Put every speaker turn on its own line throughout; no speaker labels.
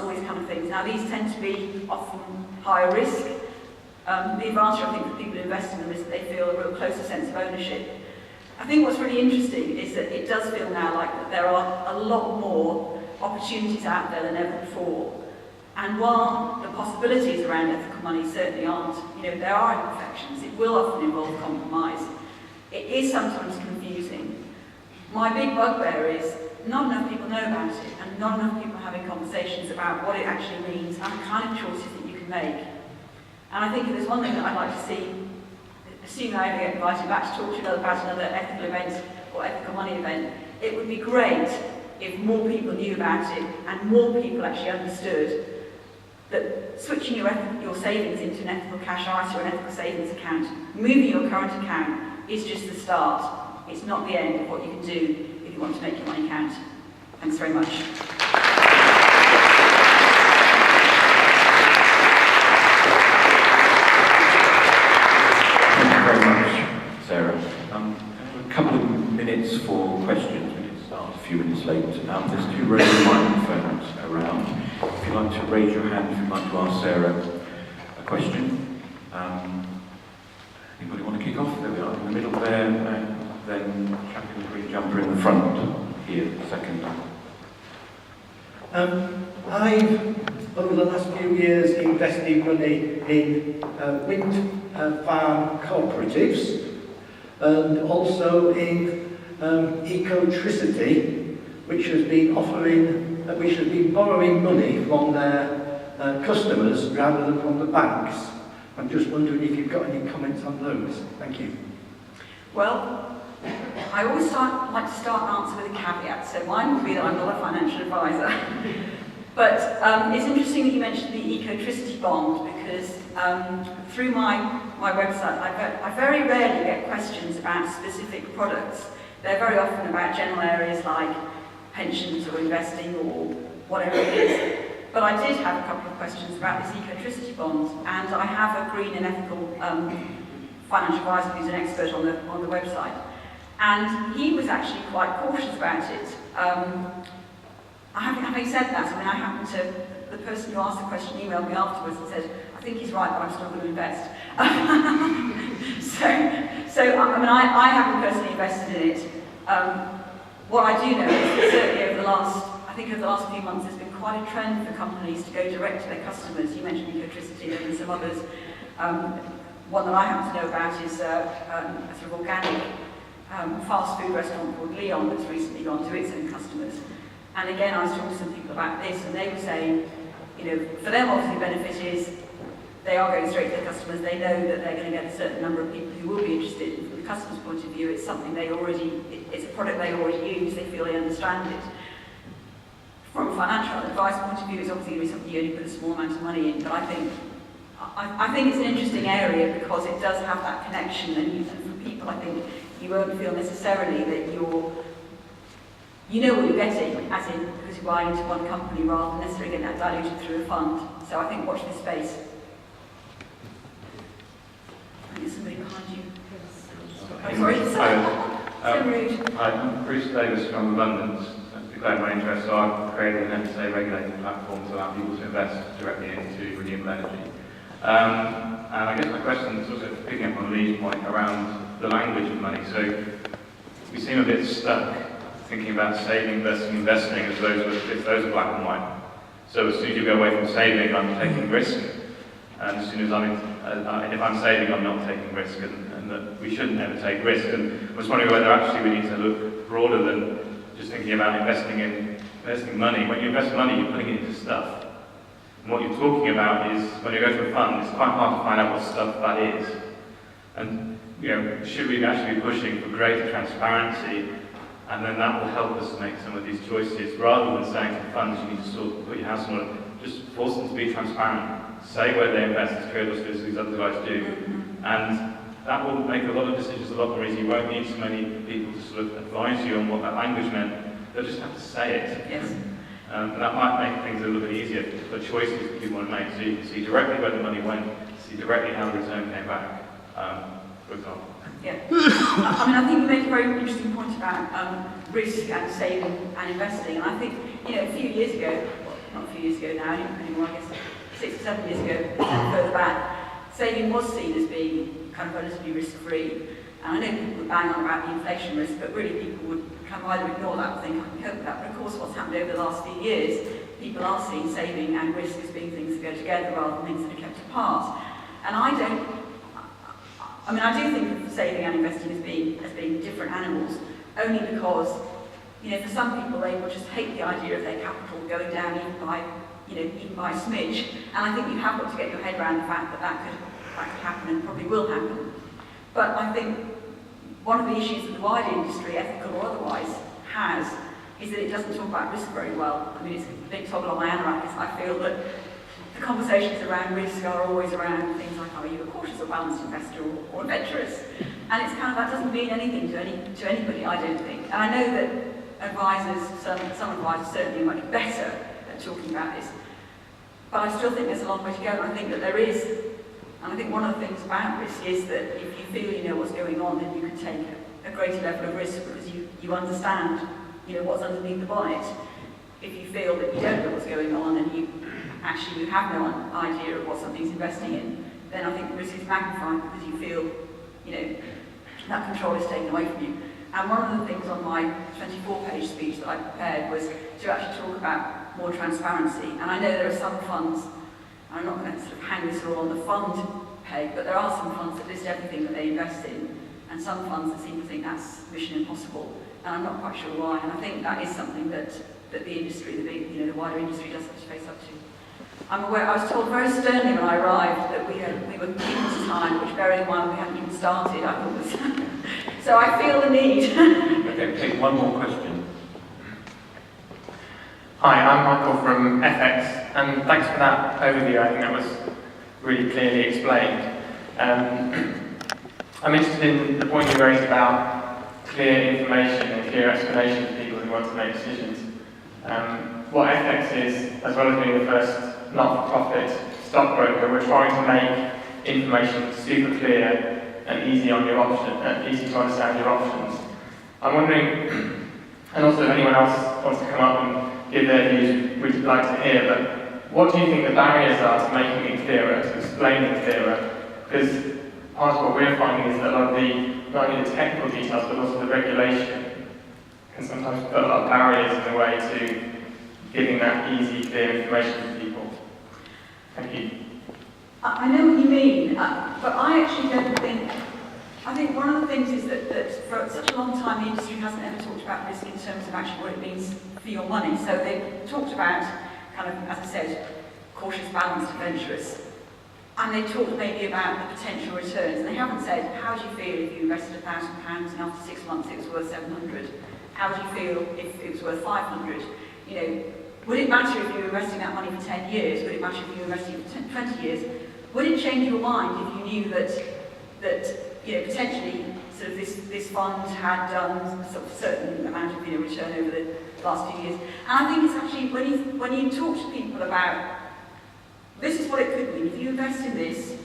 all these kind of things. Now these tend to be often higher risk. The advantage, I think, for people who invest in them is that they feel a real closer sense of ownership. I think what's really interesting is that it does feel now like that there are a lot more opportunities out there than ever before. And while the possibilities around ethical money certainly aren't, there are imperfections, it will often involve compromise. It is sometimes confusing. My big bugbear is not enough people know about it, and not enough people are having conversations about what it actually means and the kind of choices that you can make. And I think if there's one thing that I'd like to see, assuming I ever get invited back to talk to you about another ethical event or ethical money event, it would be great if more people knew about it and more people actually understood that switching your savings into an ethical cash ISA or an ethical savings account, moving your current account, is just the start. It's not the end of what you can do if you want to make your money count. Thanks very much.
Sarah. A couple of minutes for questions. We did start a few minutes late. There's 2 rows of microphones around. If you'd like to raise your hand, if you'd like to ask Sarah a question. Anybody want to kick off? There we are, in the middle there, and then chap in the green jumper in the front here, second.
I've, over the last few years, invested money in wind farm cooperatives and also in Ecotricity, which has been borrowing money from their customers rather than from the banks. I'm just wondering if you've got any comments on those. Thank you.
Well, I always like to start an answer with a caveat, so mine would be that I'm not a financial advisor. But it's interesting that you mentioned the Ecotricity bond, because through my website, I very rarely get questions about specific products. They're very often about general areas like pensions or investing or whatever it is. But I did have a couple of questions about this Ecotricity bond, and I have a green and ethical financial advisor who's an expert on the website. And he was actually quite cautious about it. Having said that, I happened to, the person who asked the question emailed me afterwards and said, I think he's right, but I'm still going to invest. I haven't personally invested in it. What I do know is that certainly over the last few months, there's been quite a trend for companies to go direct to their customers. You mentioned Ecotricity, there have been some others. One that I happen to know about is a sort of organic fast food restaurant called Leon that's recently gone to its own customers. And again, I was talking to some people about this, and they were saying, for them obviously the benefit is they are going straight to their customers. They know that they're going to get a certain number of people who will be interested. From the customer's point of view, it's something it's a product they already use. They feel they understand it. From a financial advice point of view, it's obviously going to be something you only put a small amount of money in. But I think it's an interesting area because it does have that connection, and for people, I think you won't feel necessarily that you know what you're getting, as in because you're buying into one company rather than necessarily getting that diluted through a fund. So I think watch this space. I think there's somebody behind you. I'm sorry, so rude.
I'm Bruce Davis from Abundance. To declare my interest, so I've created an FSA regulated platform to allow people to invest directly into renewable energy. And I guess my question is also picking up on Lee's point around the language of money. So we seem a bit stuck thinking about saving versus investing as those are black and white. So as soon as you go away from saving, I'm taking risk. And as soon as if I'm saving, I'm not taking risk, and that we shouldn't ever take risk. And I was wondering whether actually we need to look broader than just thinking about investing money. When you invest money, you're putting it into stuff. And what you're talking about is, when you go to a fund, it's quite hard to find out what stuff that is. And should we actually be pushing for greater transparency? And then that will help us make some of these choices, rather than saying to funds, you need to sort of put your house in order. Just force them to be transparent. Say where they invest as clearly as these other guys do. And that will make a lot of decisions a lot more easy. You won't need so many people to sort of advise you on what that language meant. They'll just have to say it.
Yes.
And that might make things a little bit easier for choices that people want to make. So you can see directly where the money went, see directly how the return came back, for example.
Yeah. I think you made a very interesting point about risk and saving and investing. And I think, a few years ago, not a few years ago now anymore, I guess 6 or 7 years ago, further back, saving was seen as being kind of relatively risk-free. And I know people would bang on about the inflation risk, but really people would kind of either ignore that or think, I can cope with that. But of course, what's happened over the last few years, people are seeing saving and risk as being things that go together rather than things that are kept apart. And I do think of saving and investing as being different animals, only because, for some people, they will just hate the idea of their capital going down even by a smidge. And I think you have got to get your head around the fact that could happen and probably will happen. But I think one of the issues that the wider industry, ethical or otherwise, has is that it doesn't talk about risk very well. I mean, it's a big toggle on my anorak. I feel that the conversations around risk are always around things like, are you a cautious or balanced investor or adventurous? And it's kind of, that doesn't mean anything to anybody, I don't think. And I know that advisors, some advisors certainly are much better at talking about this. But I still think there's a long way to go. And I think that there is, and I think one of the things about risk is that if you feel you know what's going on, then you can take a greater level of risk because you understand what's underneath the bonnet. If you feel that you don't know what's going on and you have no idea of what something's investing in, then I think the risk is magnified because you feel, that control is taken away from you. And one of the things on my 24-page speech that I prepared was to actually talk about more transparency. And I know there are some funds, and I'm not going to sort of hang this all on the fund peg, but there are some funds that list everything that they invest in, and some funds that seem to think that's mission impossible. And I'm not quite sure why. And I think that is something that the industry, the wider industry does have to face up to. I'm aware, I was told very sternly when I arrived that we were equal to time, which bearing in mind we hadn't even started, I thought was... So I feel the need.
Okay, take one more question.
Hi, I'm Michael from FX, and thanks for that overview. I think that was really clearly explained. I'm interested in the point you raised about clear information and clear explanation for people who want to make decisions. What FX is, as well as being the first not-for-profit stockbroker, we're trying to make information super clear and easy on your easy to understand your options. I'm wondering, and also if anyone else wants to come up and give their views, we'd like to hear, but what do you think the barriers are to making it clearer, to explaining it clearer? Because part of what we're finding is that a lot of not only the technical details, but also the regulation can sometimes put a lot of barriers in the way to giving that easy, clear information to people. Thank you.
I know what you mean, but I actually don't think... I think one of the things is that for such a long time the industry hasn't ever talked about risk in terms of actually what it means for your money. So they've talked about, kind of, as I said, cautious, balanced, adventurous. And they talked maybe about the potential returns. And they haven't said, how do you feel if you invested £1,000 and after 6 months it was worth 700? How would you feel if it was worth 500? Would it matter if you were investing that money for 10 years? Would it matter if you were investing for 20 years? Would it change your mind if you knew that potentially sort of this fund had done sort of a certain amount of return over the last few years? And I think it's actually when you talk to people about this is what it could mean if you invest in this.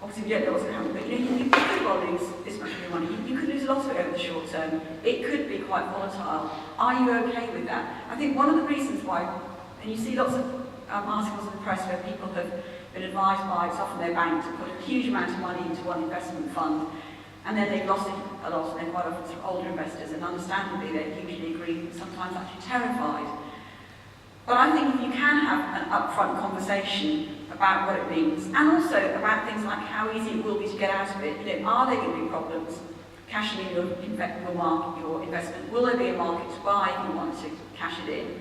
Obviously, we don't know what's going to happen, but you could well lose this much of your money. You could lose a lot of it over the short term. It could be quite volatile. Are you okay with that? I think one of the reasons why, and you see lots of articles in the press where people have been advised by, it's often their bank, to put a huge amount of money into one investment fund, and then they've lost it a lot, and they're quite often sort of older investors, and understandably they're hugely aggrieved and sometimes actually terrified. But I think if you can have an upfront conversation about what it means, and also about things like how easy it will be to get out of it, are there going to be problems cashing in your investment? Will there be a market to buy if you want to cash it in?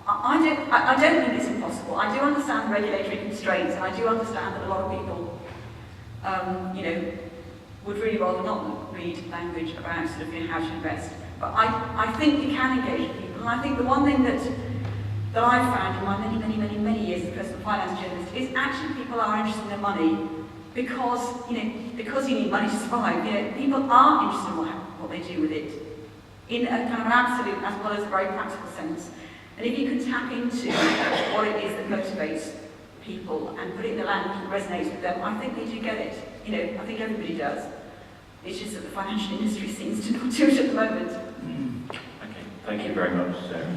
I don't think it's impossible. I do understand the regulatory constraints, and I do understand that a lot of people, would really rather not read language about sort of how to invest. But I think you can engage with people, and I think the one thing that I've found in my many years as a personal finance journalist is actually people are interested in their money because you need money to survive. People are interested in what they do with it in a kind of an absolute as well as a very practical sense. And if you can tap into what it is that motivates people and put it in the language that resonates with them, I think they do get it. I think everybody does. It's just that the financial industry seems to not do it at the moment.
Okay, thank you very much, Sarah.